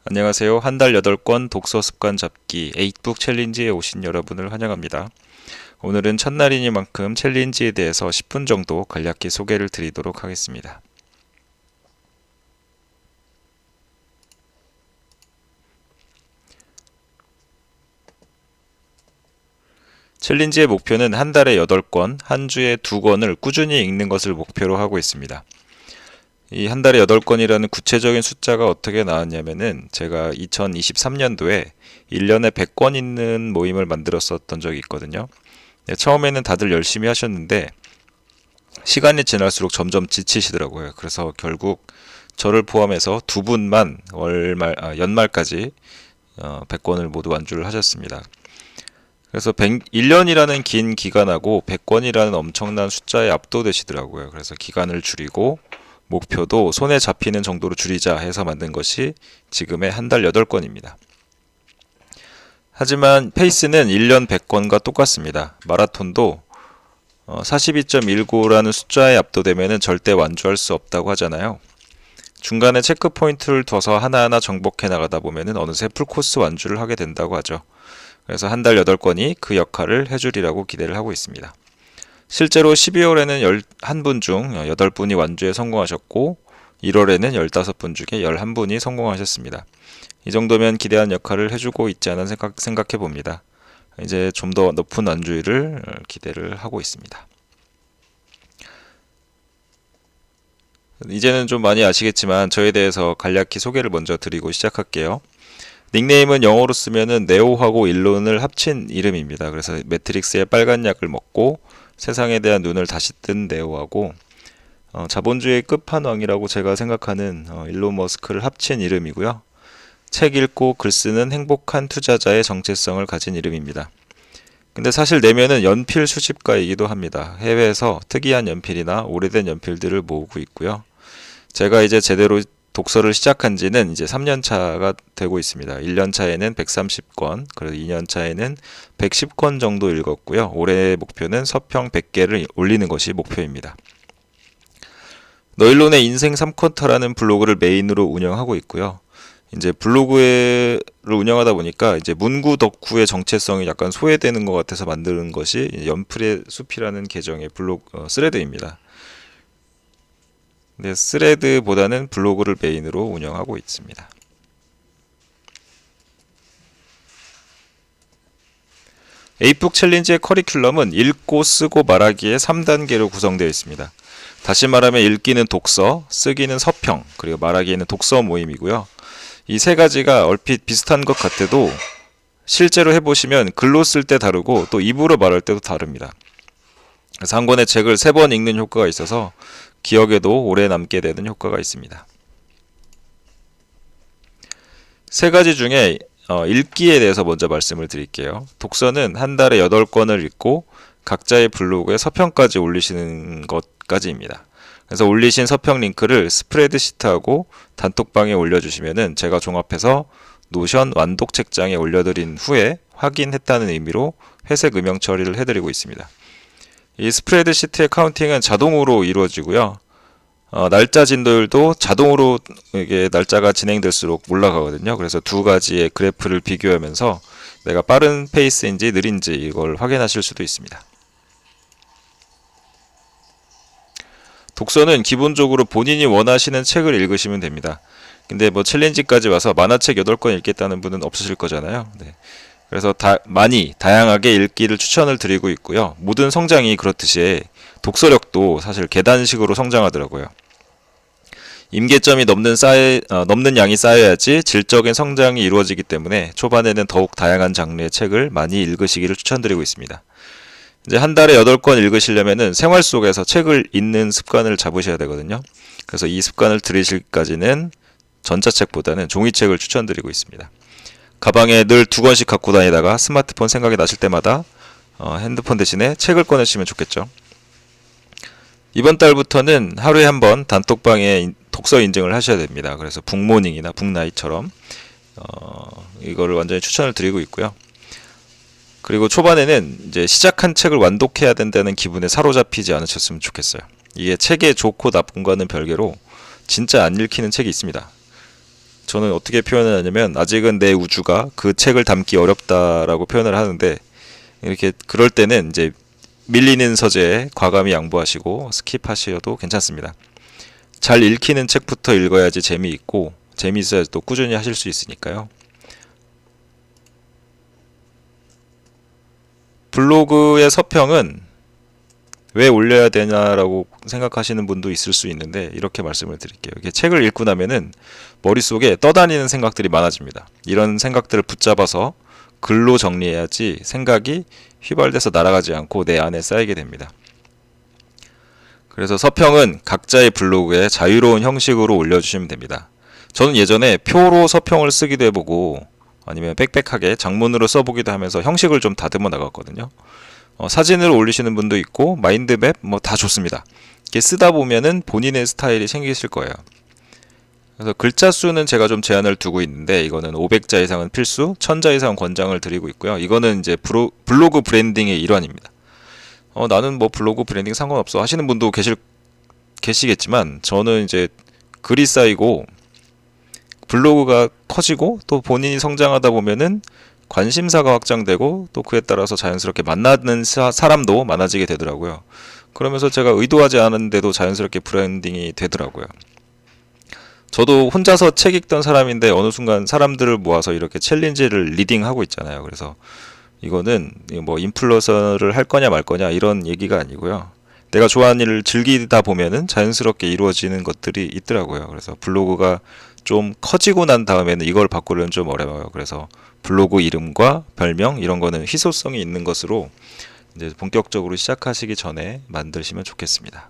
안녕하세요. 한 달 8권 독서 습관 잡기 8북 챌린지에 오신 여러분을 환영합니다. 오늘은 첫날이니만큼 챌린지에 대해서 10분 정도 간략히 소개를 드리도록 하겠습니다. 챌린지의 목표는 한 달에 8권, 한 주에 2권을 꾸준히 읽는 것을 목표로 하고 있습니다. 이 한 달에 8권이라는 구체적인 숫자가 어떻게 나왔냐면은 제가 2023년도에 1년에 100권 읽는 모임을 만들었었던 적이 있거든요. 네, 처음에는 다들 열심히 하셨는데 시간이 지날수록 점점 지치시더라고요. 그래서 결국 저를 포함해서 두 분만 연말까지 100권을 모두 완주를 하셨습니다. 그래서 1년이라는 긴 기간하고 100권이라는 엄청난 숫자에 압도되시더라고요. 그래서 기간을 줄이고 목표도 손에 잡히는 정도로 줄이자 해서 만든 것이 지금의 한 달 8권입니다. 하지만 페이스는 1년 100권과 똑같습니다. 마라톤도 42.19라는 숫자에 압도되면 절대 완주할 수 없다고 하잖아요. 중간에 체크 포인트를 둬서 하나하나 정복해 나가다 보면 어느새 풀코스 완주를 하게 된다고 하죠. 그래서 한 달 8권이 그 역할을 해주리라고 기대를 하고 있습니다. 실제로 12월에는 11분 중 8분이 완주에 성공하셨고 1월에는 15분 중에 11분이 성공하셨습니다. 이 정도면 기대한 역할을 해주고 있지 않은 생각해 봅니다. 이제 좀 더 높은 완주율을 기대를 하고 있습니다. 이제는 좀 많이 아시겠지만 저에 대해서 간략히 소개를 먼저 드리고 시작할게요. 닉네임은 영어로 쓰면은 네오하고 일론을 합친 이름입니다. 그래서 매트릭스의 빨간 약을 먹고 세상에 대한 눈을 다시 뜬 네오하고 자본주의의 끝판왕이라고 제가 생각하는 일론 머스크를 합친 이름이고요. 책 읽고 글 쓰는 행복한 투자자의 정체성을 가진 이름입니다. 근데 사실 내면은 연필 수집가이기도 합니다. 해외에서 특이한 연필이나 오래된 연필들을 모으고 있고요. 제가 이제 제대로 독서를 시작한 지는 이제 3년 차가 되고 있습니다. 1년 차에는 130권, 그리고 2년 차에는 110권 정도 읽었고요. 올해 목표는 서평 100개를 올리는 것이 목표입니다. 너일론의 인생 3쿼터라는 블로그를 메인으로 운영하고 있고요. 이제 블로그를 운영하다 보니까 이제 문구 덕후의 정체성이 약간 소외되는 것 같아서 만드는 것이 연필의 숲이라는 계정의 스레드입니다. 근데 스레드보다는 블로그를 메인으로 운영하고 있습니다. 에이북 챌린지의 커리큘럼은 읽고 쓰고 말하기의 3단계로 구성되어 있습니다. 다시 말하면 읽기는 독서, 쓰기는 서평, 그리고 말하기는 독서 모임이고요. 이 세 가지가 얼핏 비슷한 것 같아도 실제로 해보시면 글로 쓸 때 다르고 또 입으로 말할 때도 다릅니다. 그래서 한 권의 책을 3번 읽는 효과가 있어서 기억에도 오래 남게 되는 효과가 있습니다. 세 가지 중에 읽기에 대해서 먼저 말씀을 드릴게요. 독서는 한 달에 8권을 읽고 각자의 블로그에 서평까지 올리시는 것까지입니다. 그래서 올리신 서평 링크를 스프레드시트하고 단톡방에 올려주시면은 제가 종합해서 노션 완독 책장에 올려드린 후에 확인했다는 의미로 회색 음영 처리를 해드리고 있습니다. 이 스프레드시트의 카운팅은 자동으로 이루어지고요. 날짜 진도율도 자동으로 이게 날짜가 진행될수록 올라가거든요. 그래서 두 가지의 그래프를 비교하면서 내가 빠른 페이스인지 느린지 이걸 확인하실 수도 있습니다. 독서는 기본적으로 본인이 원하시는 책을 읽으시면 됩니다. 근데 뭐 챌린지까지 와서 만화책 8권 읽겠다는 분은 없으실 거잖아요. 네. 그래서 다양하게 읽기를 추천을 드리고 있고요. 모든 성장이 그렇듯이 독서력도 사실 계단식으로 성장하더라고요. 임계점이 넘는 양이 쌓여야지 질적인 성장이 이루어지기 때문에 초반에는 더욱 다양한 장르의 책을 많이 읽으시기를 추천드리고 있습니다. 이제 한 달에 8권 읽으시려면은 생활 속에서 책을 읽는 습관을 잡으셔야 되거든요. 그래서 이 습관을 들이실까지는 전자책보다는 종이책을 추천드리고 있습니다. 가방에 늘 2권씩 갖고 다니다가 스마트폰 생각이 나실 때마다 핸드폰 대신에 책을 꺼내시면 좋겠죠. 이번 달부터는 하루에 한 번 단톡방에 독서 인증을 하셔야 됩니다. 그래서 북모닝이나 북나잇처럼 이거를 완전히 추천을 드리고 있고요. 그리고 초반에는 이제 시작한 책을 완독해야 된다는 기분에 사로잡히지 않으셨으면 좋겠어요. 이게 책의 좋고 나쁜과는 별개로 진짜 안 읽히는 책이 있습니다. 저는 어떻게 표현을 하냐면 아직은 내 우주가 그 책을 담기 어렵다라고 표현을 하는데, 이렇게 그럴 때는 이제 밀리는 서재에 과감히 양보하시고 스킵하셔도 괜찮습니다. 잘 읽히는 책부터 읽어야지 재미있고, 재미있어야 또 꾸준히 하실 수 있으니까요. 블로그의 서평은 왜 올려야 되냐라고 생각하시는 분도 있을 수 있는데, 이렇게 말씀을 드릴게요. 이게 책을 읽고 나면은 머릿속에 떠다니는 생각들이 많아집니다. 이런 생각들을 붙잡아서 글로 정리해야지 생각이 휘발돼서 날아가지 않고 내 안에 쌓이게 됩니다. 그래서 서평은 각자의 블로그에 자유로운 형식으로 올려주시면 됩니다. 저는 예전에 표로 서평을 쓰기도 해보고, 아니면 빽빽하게 장문으로 써보기도 하면서 형식을 좀 다듬어 나갔거든요. 사진을 올리시는 분도 있고 마인드맵 뭐 다 좋습니다. 이렇게 쓰다 보면은 본인의 스타일이 생기실 거예요. 그래서 글자 수는 제가 좀 제한을 두고 있는데, 이거는 500자 이상은 필수, 1000자 이상 권장을 드리고 있고요. 이거는 이제 블로그 브랜딩의 일환입니다. 나는 뭐 블로그 브랜딩 상관없어 하시는 분도 계시겠지만, 저는 이제 글이 쌓이고 블로그가 커지고 또 본인이 성장하다 보면은 관심사가 확장되고 또 그에 따라서 자연스럽게 만나는 사람도 많아지게 되더라고요. 그러면서 제가 의도하지 않은데도 자연스럽게 브랜딩이 되더라고요. 저도 혼자서 책 읽던 사람인데 어느 순간 사람들을 모아서 이렇게 챌린지를 리딩하고 있잖아요. 그래서 이거는 뭐 인플루언서를 할 거냐 말 거냐 이런 얘기가 아니고요. 내가 좋아하는 일을 즐기다 보면은 자연스럽게 이루어지는 것들이 있더라고요. 그래서 블로그가 좀 커지고 난 다음에는 이걸 바꾸려면 좀 어려워요. 그래서 블로그 이름과 별명 이런 거는 희소성이 있는 것으로 이제 본격적으로 시작하시기 전에 만드시면 좋겠습니다.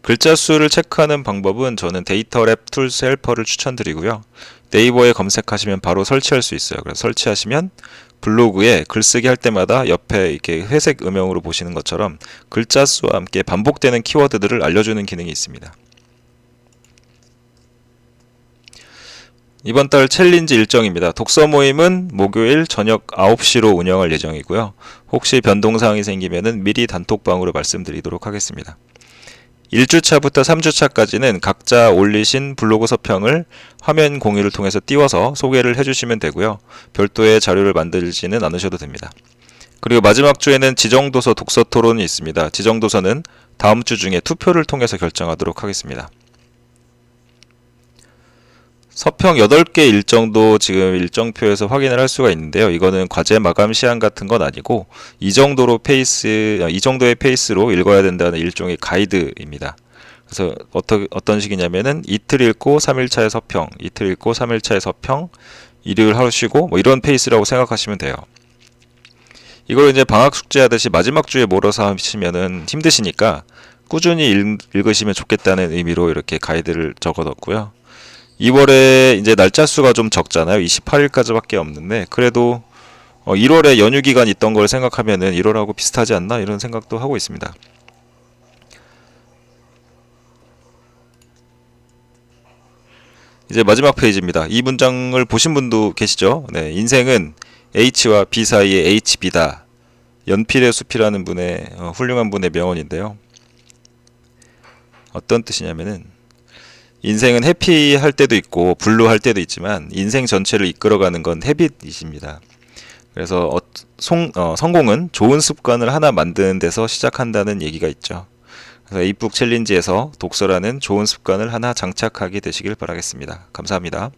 글자 수를 체크하는 방법은 저는 데이터랩 툴스 헬퍼를 추천드리고요. 네이버에 검색하시면 바로 설치할 수 있어요. 그래서 설치하시면 블로그에 글쓰기 할 때마다 옆에 이렇게 회색 음영으로 보시는 것처럼 글자 수와 함께 반복되는 키워드들을 알려주는 기능이 있습니다. 이번 달 챌린지 일정입니다. 독서 모임은 목요일 저녁 9시로 운영할 예정이고요. 혹시 변동사항이 생기면 미리 단톡방으로 말씀드리도록 하겠습니다. 1주차부터 3주차까지는 각자 올리신 블로그 서평을 화면 공유를 통해서 띄워서 소개를 해주시면 되고요. 별도의 자료를 만들지는 않으셔도 됩니다. 그리고 마지막 주에는 지정도서 독서 토론이 있습니다. 지정도서는 다음 주 중에 투표를 통해서 결정하도록 하겠습니다. 서평 8개 일정도 지금 일정표에서 확인을 할 수가 있는데요. 이거는 과제 마감 시한 같은 건 아니고 이 정도의 페이스로 읽어야 된다는 일종의 가이드입니다. 그래서 어떤 식이냐면은 이틀 읽고 3일차의 서평, 이틀 읽고 3일차의 서평, 일요일 하루 쉬고 뭐 이런 페이스라고 생각하시면 돼요. 이걸 이제 방학 숙제하듯이 마지막 주에 몰아서 하시면은 힘드시니까 꾸준히 읽으시면 좋겠다는 의미로 이렇게 가이드를 적어뒀고요. 2월에 이제 날짜 수가 좀 적잖아요. 28일까지밖에 없는데 그래도 1월에 연휴 기간 있던 걸 생각하면은 1월하고 비슷하지 않나 이런 생각도 하고 있습니다. 이제 마지막 페이지입니다. 이 문장을 보신 분도 계시죠? 네, 인생은 H와 B 사이의 HB다. 연필의 숲이라는 분의 훌륭한 분의 명언인데요. 어떤 뜻이냐면은 인생은 해피할 때도 있고 블루할 때도 있지만 인생 전체를 이끌어가는 건 헤빗이십니다. 그래서 성공은 좋은 습관을 하나 만드는 데서 시작한다는 얘기가 있죠. 그래서 이북 챌린지에서 독서라는 좋은 습관을 하나 장착하게 되시길 바라겠습니다. 감사합니다.